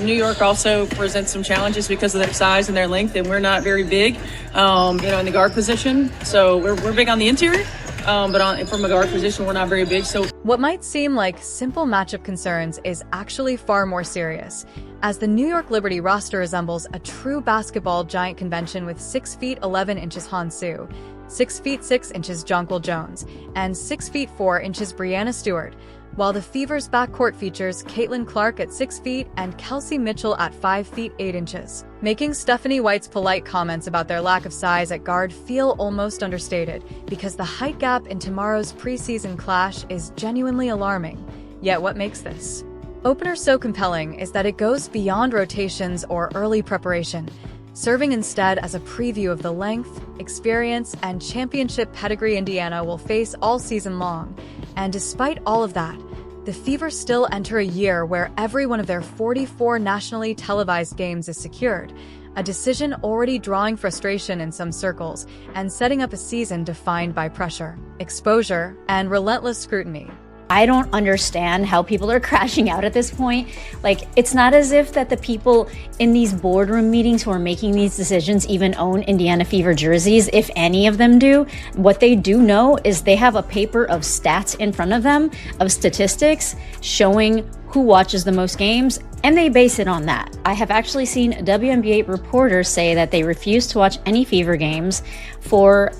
New York also presents some challenges because of their size and their length, and we're not very big, in the guard position. So we're big on the interior, but from a guard position, we're not very big. So what might seem like simple matchup concerns is actually far more serious, as the New York Liberty roster resembles a true basketball giant convention with 6 feet 11 inches Han Su, 6 feet 6 inches Jonquil Jones, and 6 feet 4 inches Breanna Stewart, while the Fever's backcourt features Caitlin Clark at 6 feet and Kelsey Mitchell at 5 feet 8 inches, making Stephanie White's polite comments about their lack of size at guard feel almost understated, because the height gap in tomorrow's preseason clash is genuinely alarming. Yet what makes this opener so compelling is that it goes beyond rotations or early preparation, serving instead as a preview of the length, experience, and championship pedigree Indiana will face all season long. And despite all of that, the Fever still enter a year where every one of their 44 nationally televised games is secured, a decision already drawing frustration in some circles and setting up a season defined by pressure, exposure, and relentless scrutiny. I don't understand how people are crashing out at this point. Like, it's not as if that the people in these boardroom meetings who are making these decisions even own Indiana Fever jerseys, if any of them do. What they do know is they have a paper of stats in front of them, of statistics showing who watches the most games, and they base it on that. I have actually seen WNBA reporters say that they refuse to watch any Fever games for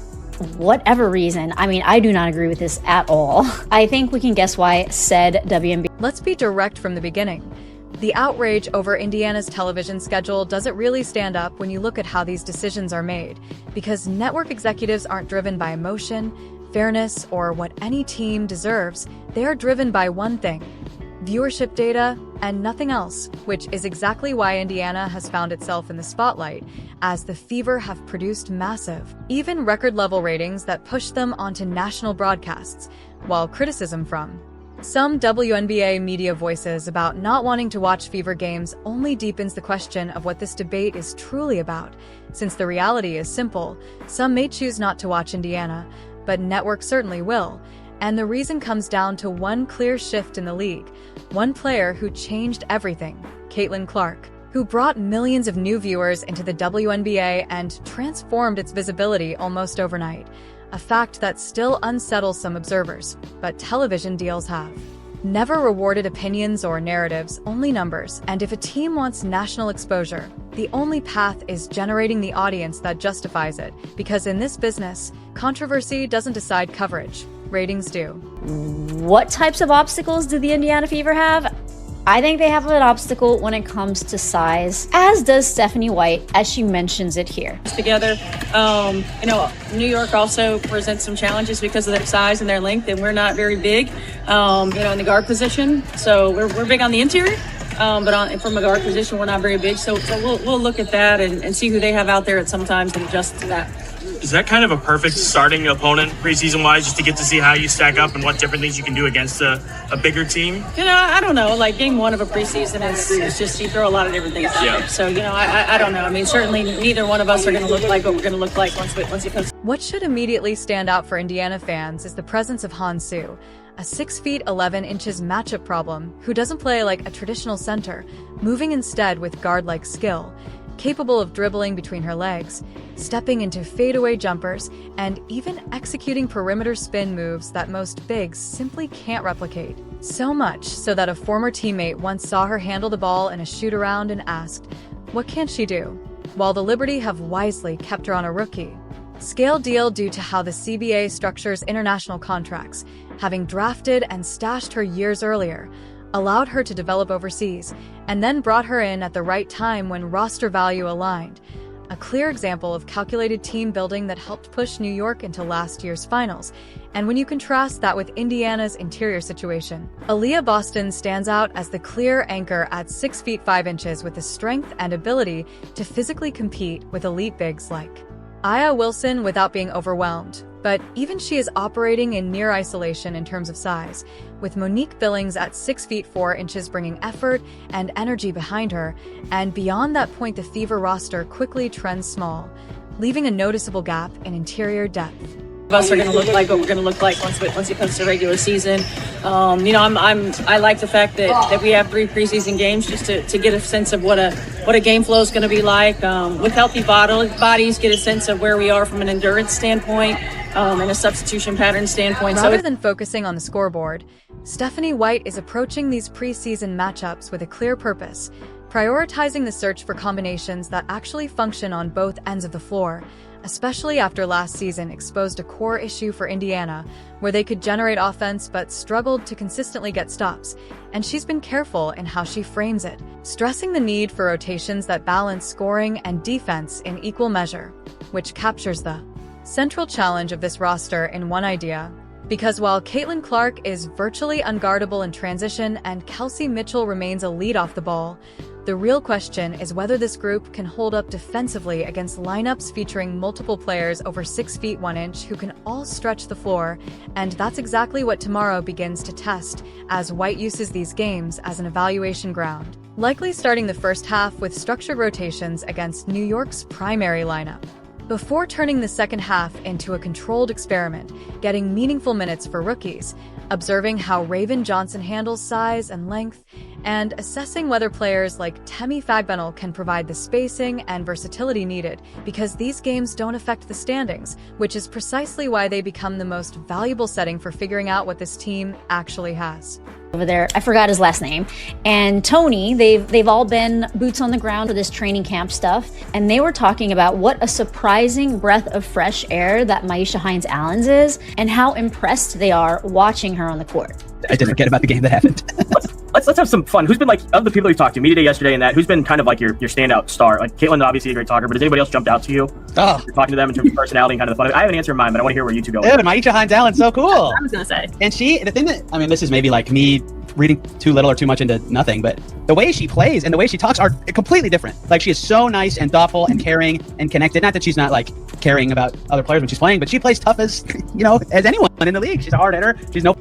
whatever reason. I mean, I do not agree with this at all. I think we can guess why said WNBA. Let's be direct from the beginning. The outrage over Indiana's television schedule doesn't really stand up when you look at how these decisions are made, because network executives aren't driven by emotion, fairness, or what any team deserves. They are driven by one thing: viewership data and nothing else, which is exactly why Indiana has found itself in the spotlight, as the Fever have produced massive, even record-level ratings that push them onto national broadcasts, while criticism from some WNBA media voices about not wanting to watch Fever games only deepens the question of what this debate is truly about, since the reality is simple: some may choose not to watch Indiana, but networks certainly will. And the reason comes down to one clear shift in the league, one player who changed everything: Caitlin Clark, who brought millions of new viewers into the WNBA and transformed its visibility almost overnight, a fact that still unsettles some observers, but television deals have never rewarded opinions or narratives, only numbers. And if a team wants national exposure, the only path is generating the audience that justifies it, because in this business, controversy doesn't decide coverage. Ratings do. What types of obstacles do the Indiana Fever have? I think they have an obstacle when it comes to size, as does Stephanie White, as she mentions it here. Together, New York also presents some challenges because of their size and their length, and we're not very big, in the guard position. So we're big on the interior, but from a guard position, we're not very big. So we'll look at that and see who they have out there at some times and adjust to that. Is that kind of a perfect starting opponent preseason-wise, just to get to see how you stack up and what different things you can do against a bigger team? I don't know. Like, game one of a preseason is just you throw a lot of different things out there. So, I don't know. I mean, certainly neither one of us are going to look like what we're going to look like once we post. What should immediately stand out for Indiana fans is the presence of Han Su, a 6 feet 11 inches matchup problem who doesn't play like a traditional center, moving instead with guard-like skill, capable of dribbling between her legs, stepping into fadeaway jumpers, and even executing perimeter spin moves that most bigs simply can't replicate. So much so that a former teammate once saw her handle the ball in a shoot-around and asked, "What can she do?" While the Liberty have wisely kept her on a rookie scale deal due to how the CBA structures international contracts, having drafted and stashed her years earlier, allowed her to develop overseas, and then brought her in at the right time when roster value aligned. A clear example of calculated team building that helped push New York into last year's finals. And when you contrast that with Indiana's interior situation, Aaliyah Boston stands out as the clear anchor at 6 feet 5 inches with the strength and ability to physically compete with elite bigs like Aya Wilson without being overwhelmed. But even she is operating in near isolation in terms of size, with Monique Billings at 6 feet 4 inches bringing effort and energy behind her, and beyond that point the Fever roster quickly trends small, leaving a noticeable gap in interior depth. of us are going to look like what we're going to look like once it comes to regular season. I like the fact that we have 3 preseason games just to get a sense of what a game flow is going to be like. With healthy bodies, get a sense of where we are from an endurance standpoint and a substitution pattern standpoint. Rather than focusing on the scoreboard, Stephanie White is approaching these preseason matchups with a clear purpose, prioritizing the search for combinations that actually function on both ends of the floor, especially after last season exposed a core issue for Indiana, where they could generate offense but struggled to consistently get stops. And she's been careful in how she frames it, stressing the need for rotations that balance scoring and defense in equal measure, which captures the central challenge of this roster in one idea. Because while Caitlin Clark is virtually unguardable in transition and Kelsey Mitchell remains a lead off the ball, the real question is whether this group can hold up defensively against lineups featuring multiple players over 6 feet 1 inch who can all stretch the floor, and that's exactly what tomorrow begins to test, as White uses these games as an evaluation ground, likely starting the first half with structured rotations against New York's primary lineup, before turning the second half into a controlled experiment, getting meaningful minutes for rookies, observing how Raven Johnson handles size and length, and assessing whether players like Temi Fagbenel can provide the spacing and versatility needed, because these games don't affect the standings, which is precisely why they become the most valuable setting for figuring out what this team actually has. Over there, I forgot his last name, and Tony, they've all been boots on the ground for this training camp stuff, and they were talking about what a surprising breath of fresh air that Maisha Hines-Allens is, and how impressed they are watching her on the court. I didn't forget about the game that happened. Let's have some fun. Who's been, like, of the people you talked to, media day yesterday and that, who's been kind of like your standout star? Like, Caitlin, obviously a great talker, but has anybody else jumped out to you? Oh. You're talking to them in terms of personality and kind of the fun. I have an answer in mind, but I want to hear where you two go. Dude, Maisha Hines-Allen, so cool. I was going to say. And the thing that, I mean, this is maybe like me reading too little or too much into nothing, but the way she plays and the way she talks are completely different. Like, she is so nice and thoughtful and caring and connected. Not that she's not, like, caring about other players when she's playing, but she plays tough as, as anyone in the league. She's a hard hitter.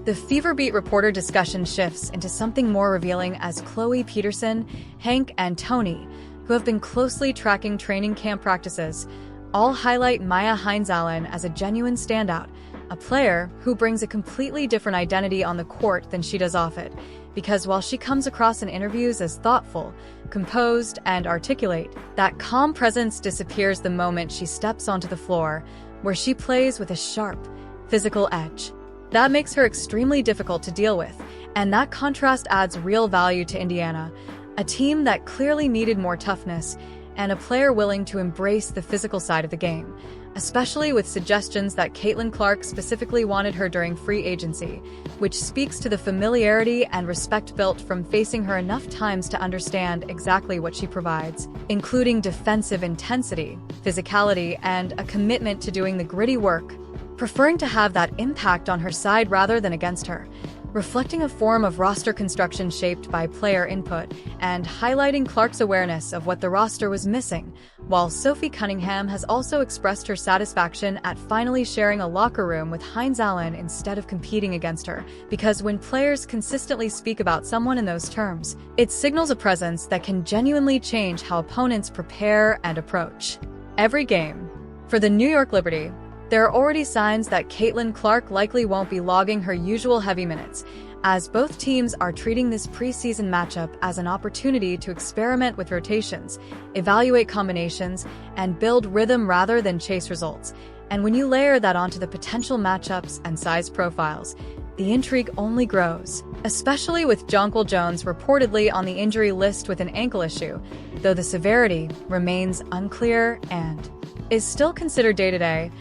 The Fever Beat reporter discussion shifts into something more revealing as Chloe Peterson, Hank, and Tony, who have been closely tracking training camp practices, all highlight Maya Hines-Allen as a genuine standout, a player who brings a completely different identity on the court than she does off it, because while she comes across in interviews as thoughtful, composed, and articulate, that calm presence disappears the moment she steps onto the floor, where she plays with a sharp, physical edge. That makes her extremely difficult to deal with, and that contrast adds real value to Indiana, a team that clearly needed more toughness, and a player willing to embrace the physical side of the game, especially with suggestions that Caitlin Clark specifically wanted her during free agency, which speaks to the familiarity and respect built from facing her enough times to understand exactly what she provides, including defensive intensity, physicality, and a commitment to doing the gritty work, preferring to have that impact on her side rather than against her, reflecting a form of roster construction shaped by player input and highlighting Clark's awareness of what the roster was missing, while Sophie Cunningham has also expressed her satisfaction at finally sharing a locker room with Hines-Allen instead of competing against her, because when players consistently speak about someone in those terms, it signals a presence that can genuinely change how opponents prepare and approach every game. For the New York Liberty, there are already signs that Caitlin Clark likely won't be logging her usual heavy minutes, as both teams are treating this preseason matchup as an opportunity to experiment with rotations, evaluate combinations, and build rhythm rather than chase results. And when you layer that onto the potential matchups and size profiles, the intrigue only grows, especially with Jonquil Jones reportedly on the injury list with an ankle issue, though the severity remains unclear and is still considered day-to-day.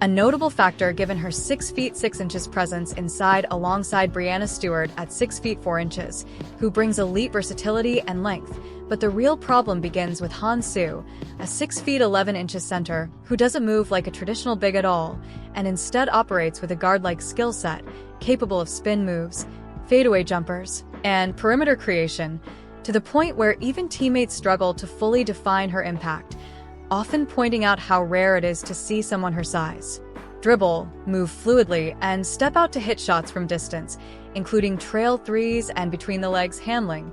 A notable factor given her 6 feet 6 inches presence inside alongside Brianna Stewart at 6 feet 4 inches, who brings elite versatility and length. But the real problem begins with Han Su, a 6 feet 11 inches center who doesn't move like a traditional big at all, and instead operates with a guard-like skill set, capable of spin moves, fadeaway jumpers, and perimeter creation, to the point where even teammates struggle to fully define her impact, often pointing out how rare it is to see someone her size dribble, move fluidly, and step out to hit shots from distance, including trail threes and between-the-legs handling,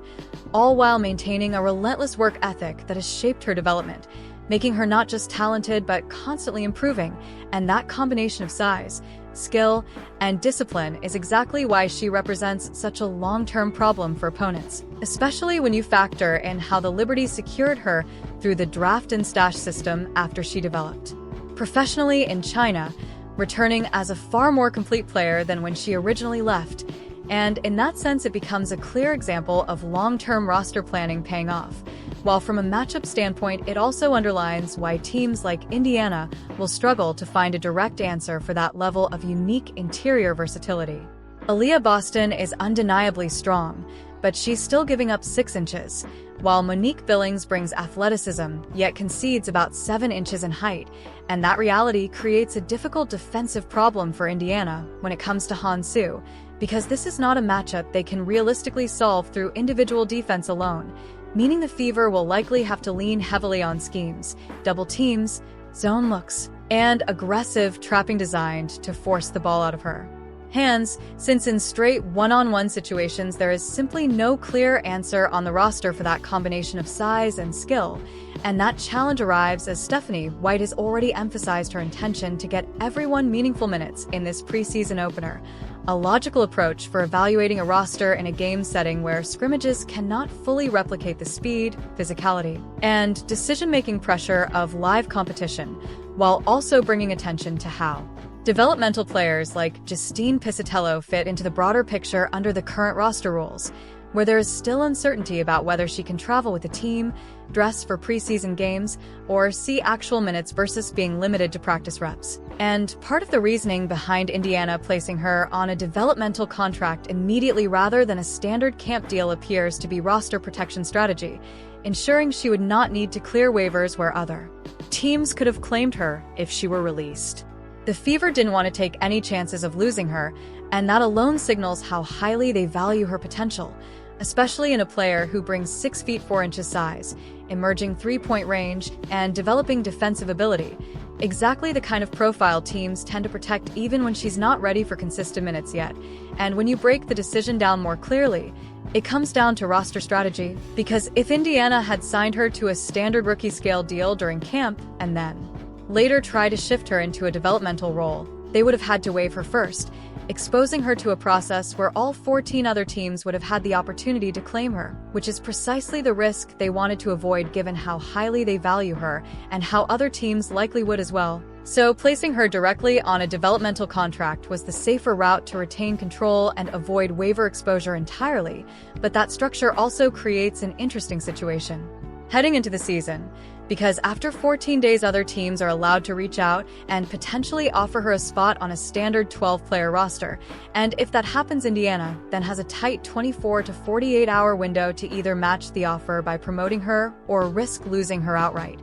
all while maintaining a relentless work ethic that has shaped her development. making her not just talented but constantly improving, and that combination of size, skill, and discipline is exactly why she represents such a long-term problem for opponents, especially when you factor in how the Liberty secured her through the draft and stash system after she developed. Professionally in China, returning as a far more complete player than when she originally left, and in that sense it becomes a clear example of long-term roster planning paying off. While from a matchup standpoint, it also underlines why teams like Indiana will struggle to find a direct answer for that level of unique interior versatility. Aaliyah Boston is undeniably strong, but she's still giving up 6 inches, while Monique Billings brings athleticism, yet concedes about 7 inches in height, and that reality creates a difficult defensive problem for Indiana when it comes to Han Su, because this is not a matchup they can realistically solve through individual defense alone, meaning the Fever will likely have to lean heavily on schemes, double teams, zone looks, and aggressive trapping designed to force the ball out of her hands, since in straight one-on-one situations there is simply no clear answer on the roster for that combination of size and skill, and that challenge arrives as Stephanie White has already emphasized her intention to get everyone meaningful minutes in this preseason opener, a logical approach for evaluating a roster in a game setting where scrimmages cannot fully replicate the speed, physicality, and decision-making pressure of live competition, while also bringing attention to how developmental players like Justine Pissott fit into the broader picture under the current roster rules, where there is still uncertainty about whether she can travel with the team, dress for preseason games, or see actual minutes versus being limited to practice reps. And part of the reasoning behind Indiana placing her on a developmental contract immediately rather than a standard camp deal appears to be roster protection strategy, ensuring she would not need to clear waivers where other teams could have claimed her if she were released. The Fever didn't want to take any chances of losing her, and that alone signals how highly they value her potential, especially in a player who brings 6 feet 4 inches size, emerging three-point range, and developing defensive ability, exactly the kind of profile teams tend to protect even when she's not ready for consistent minutes yet. And when you break the decision down more clearly, it comes down to roster strategy, because if Indiana had signed her to a standard rookie scale deal during camp and then later try to shift her into a developmental role, they would have had to waive her first, exposing her to a process where all 14 other teams would have had the opportunity to claim her, which is precisely the risk they wanted to avoid given how highly they value her and how other teams likely would as well. So placing her directly on a developmental contract was the safer route to retain control and avoid waiver exposure entirely, but that structure also creates an interesting situation heading into the season, because after 14 days other teams are allowed to reach out and potentially offer her a spot on a standard 12-player roster, and if that happens, Indiana then has a tight 24 to 48-hour window to either match the offer by promoting her or risk losing her outright,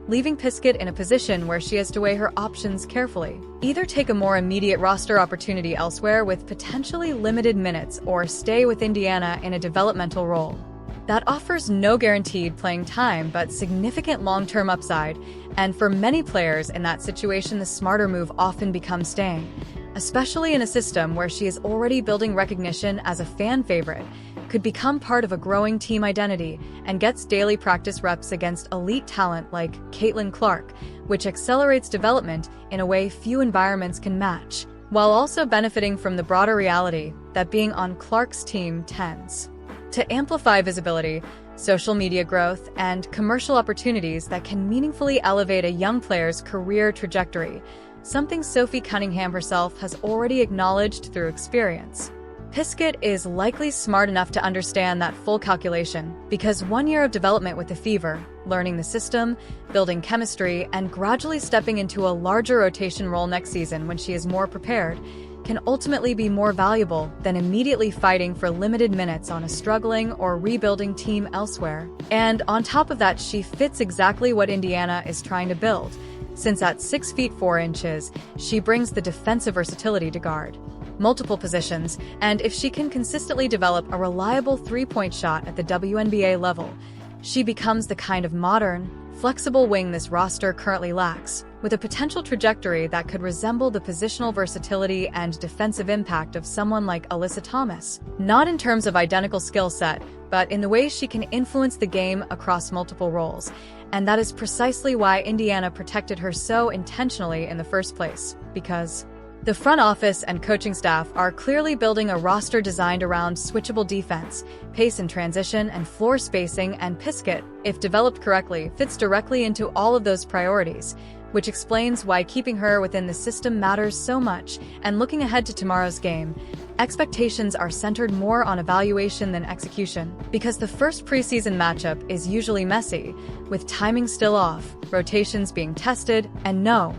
leaving Pissott in a position where she has to weigh her options carefully. Either take a more immediate roster opportunity elsewhere with potentially limited minutes or stay with Indiana in a developmental role that offers no guaranteed playing time but significant long-term upside, and for many players in that situation the smarter move often becomes staying, especially in a system where she is already building recognition as a fan favorite, could become part of a growing team identity, and gets daily practice reps against elite talent like Caitlin Clark, which accelerates development in a way few environments can match, while also benefiting from the broader reality that being on Clark's team tends to amplify visibility, social media growth, and commercial opportunities that can meaningfully elevate a young player's career trajectory, something Sophie Cunningham herself has already acknowledged through experience. Pissott is likely smart enough to understand that full calculation, because 1 year of development with the Fever, learning the system, building chemistry, and gradually stepping into a larger rotation role next season when she is more prepared, can ultimately be more valuable than immediately fighting for limited minutes on a struggling or rebuilding team elsewhere. And on top of that, she fits exactly what Indiana is trying to build, since at 6 feet 4 inches, she brings the defensive versatility to guard multiple positions, and if she can consistently develop a reliable three-point shot at the WNBA level, she becomes the kind of modern, flexible wing this roster currently lacks, with a potential trajectory that could resemble the positional versatility and defensive impact of someone like Alyssa Thomas. Not in terms of identical skill set, but in the way she can influence the game across multiple roles. And that is precisely why Indiana protected her so intentionally in the first place, because the front office and coaching staff are clearly building a roster designed around switchable defense, pace in transition, and floor spacing, and Pissott, if developed correctly, fits directly into all of those priorities, which explains why keeping her within the system matters so much. And looking ahead to tomorrow's game, expectations are centered more on evaluation than execution, because the first preseason matchup is usually messy, with timing still off, rotations being tested, and no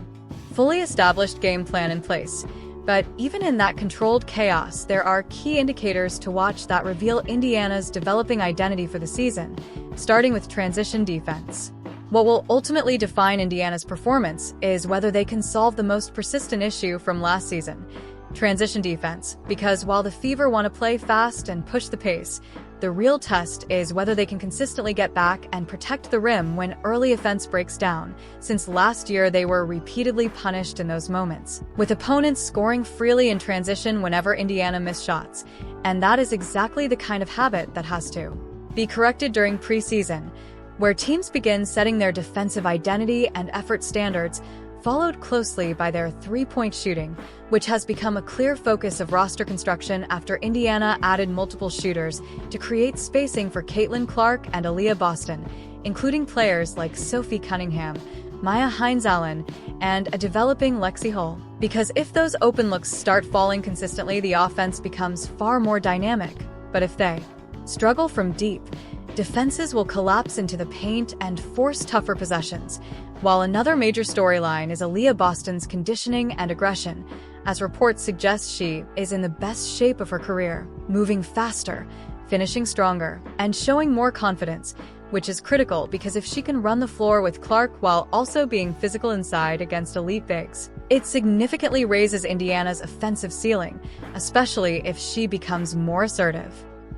fully established game plan in place. But even in that controlled chaos, there are key indicators to watch that reveal Indiana's developing identity for the season, starting with transition defense. What will ultimately define Indiana's performance is whether they can solve the most persistent issue from last season, transition defense, because while the Fever want to play fast and push the pace, the real test is whether they can consistently get back and protect the rim when early offense breaks down, since last year they were repeatedly punished in those moments, with opponents scoring freely in transition whenever Indiana missed shots. And that is exactly the kind of habit that has to be corrected during preseason, where teams begin setting their defensive identity and effort standards, followed closely by their three-point shooting, which has become a clear focus of roster construction after Indiana added multiple shooters to create spacing for Caitlin Clark and Aaliyah Boston, including players like Sophie Cunningham, Maya Hines-Allen, and a developing Lexi Hull. Because if those open looks start falling consistently, the offense becomes far more dynamic. But if they struggle from deep, defenses will collapse into the paint and force tougher possessions. While another major storyline is Aaliyah Boston's conditioning and aggression, as reports suggest she is in the best shape of her career, moving faster, finishing stronger, and showing more confidence, which is critical because if she can run the floor with Clark while also being physical inside against elite bigs, it significantly raises Indiana's offensive ceiling, especially if she becomes more assertive.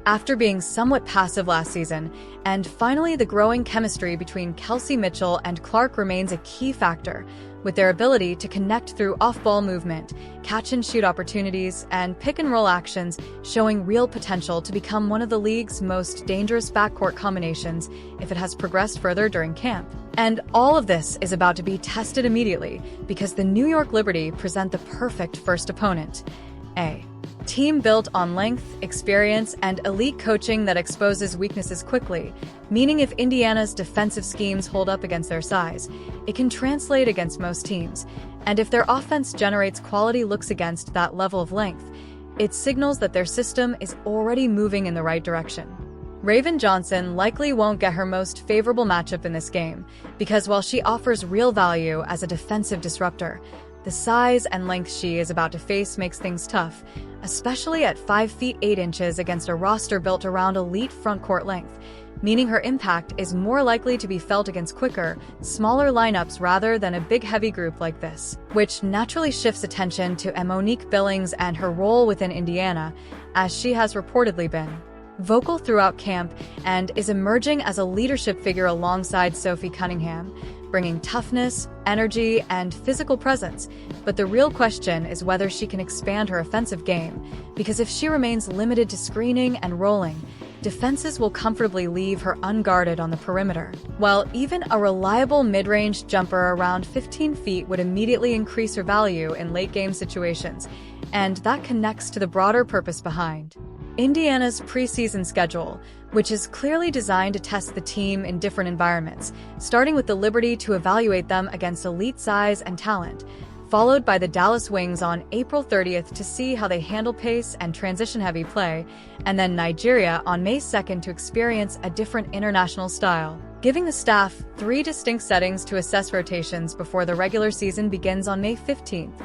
After being somewhat passive last season, and finally the growing chemistry between Kelsey Mitchell and Clark remains a key factor, with their ability to connect through off-ball movement, catch-and-shoot opportunities, and pick-and-roll actions showing real potential to become one of the league's most dangerous backcourt combinations if it has progressed further during camp. And all of this is about to be tested immediately because the New York Liberty present the perfect first opponent. A team built on length, experience, and elite coaching that exposes weaknesses quickly, meaning if Indiana's defensive schemes hold up against their size, it can translate against most teams. And if their offense generates quality looks against that level of length, it signals that their system is already moving in the right direction. Raven Johnson likely won't get her most favorable matchup in this game, because while she offers real value as a defensive disruptor, the size and length she is about to face makes things tough, especially at 5 feet 8 inches against a roster built around elite front court length, meaning her impact is more likely to be felt against quicker, smaller lineups rather than a big heavy group like this, which naturally shifts attention to Monique Billings and her role within Indiana, as she has reportedly been vocal throughout camp and is emerging as a leadership figure alongside Sophie Cunningham, bringing toughness, energy, and physical presence. But the real question is whether she can expand her offensive game, because if she remains limited to screening and rolling, defenses will comfortably leave her unguarded on the perimeter, while even a reliable mid-range jumper around 15 feet would immediately increase her value in late-game situations, and that connects to the broader purpose behind Indiana's preseason schedule, which is clearly designed to test the team in different environments, starting with the Liberty to evaluate them against elite size and talent, followed by the Dallas Wings on April 30th to see how they handle pace and transition-heavy play, and then Nigeria on May 2nd to experience a different international style, giving the staff 3 distinct settings to assess rotations before the regular season begins on May 15th,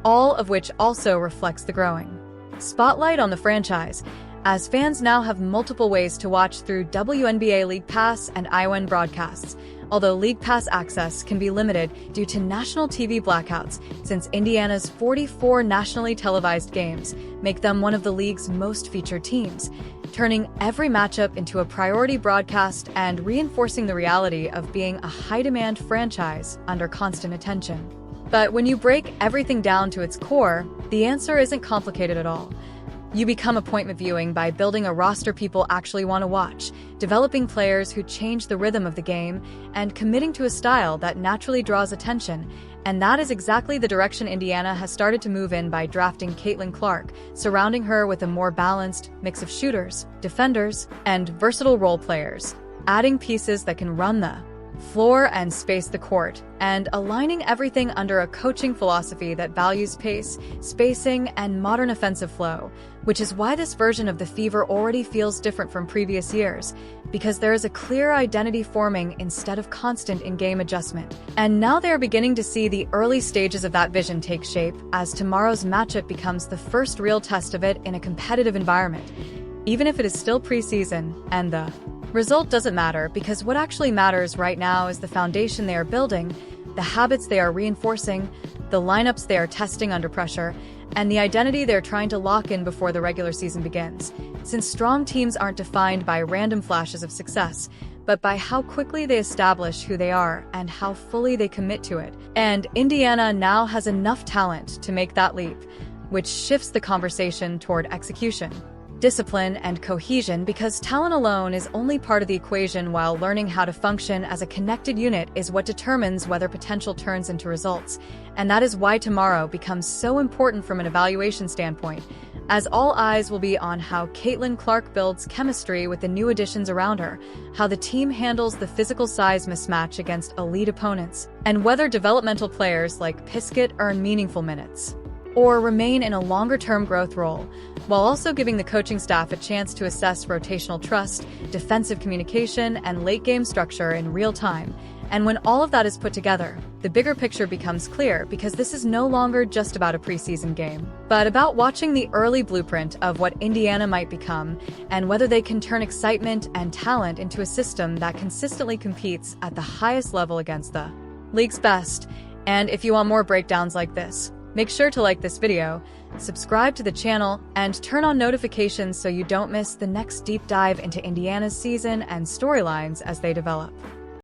all of which also reflects the growing spotlight on the franchise, as fans now have multiple ways to watch through WNBA League Pass and ION broadcasts, although League Pass access can be limited due to national TV blackouts, since Indiana's 44 nationally televised games make them one of the league's most featured teams, turning every matchup into a priority broadcast and reinforcing the reality of being a high-demand franchise under constant attention. But when you break everything down to its core, the answer isn't complicated at all. You become appointment viewing by building a roster people actually want to watch, developing players who change the rhythm of the game, and committing to a style that naturally draws attention. And that is exactly the direction Indiana has started to move in by drafting Caitlin Clark, surrounding her with a more balanced mix of shooters, defenders, and versatile role players, adding pieces that can run the floor and space the court, and aligning everything under a coaching philosophy that values pace, spacing, and modern offensive flow, which is why this version of the Fever already feels different from previous years, because there is a clear identity forming instead of constant in-game adjustment. And now they are beginning to see the early stages of that vision take shape, as tomorrow's matchup becomes the first real test of it in a competitive environment, even if it is still preseason, and the result doesn't matter, because what actually matters right now is the foundation they are building, the habits they are reinforcing, the lineups they are testing under pressure, and the identity they're trying to lock in before the regular season begins. Since strong teams aren't defined by random flashes of success, but by how quickly they establish who they are and how fully they commit to it. And Indiana now has enough talent to make that leap, which shifts the conversation toward execution, discipline, and cohesion, because talent alone is only part of the equation, while learning how to function as a connected unit is what determines whether potential turns into results. And that is why tomorrow becomes so important from an evaluation standpoint, as all eyes will be on how Caitlin Clark builds chemistry with the new additions around her, how the team handles the physical size mismatch against elite opponents, and whether developmental players like Pissott earn meaningful minutes or remain in a longer-term growth role, while also giving the coaching staff a chance to assess rotational trust, defensive communication, and late-game structure in real time. And when all of that is put together, the bigger picture becomes clear, because this is no longer just about a preseason game, but about watching the early blueprint of what Indiana might become, and whether they can turn excitement and talent into a system that consistently competes at the highest level against the league's best. And if you want more breakdowns like this, make sure to like this video, subscribe to the channel, and turn on notifications so you don't miss the next deep dive into Indiana's season and storylines as they develop.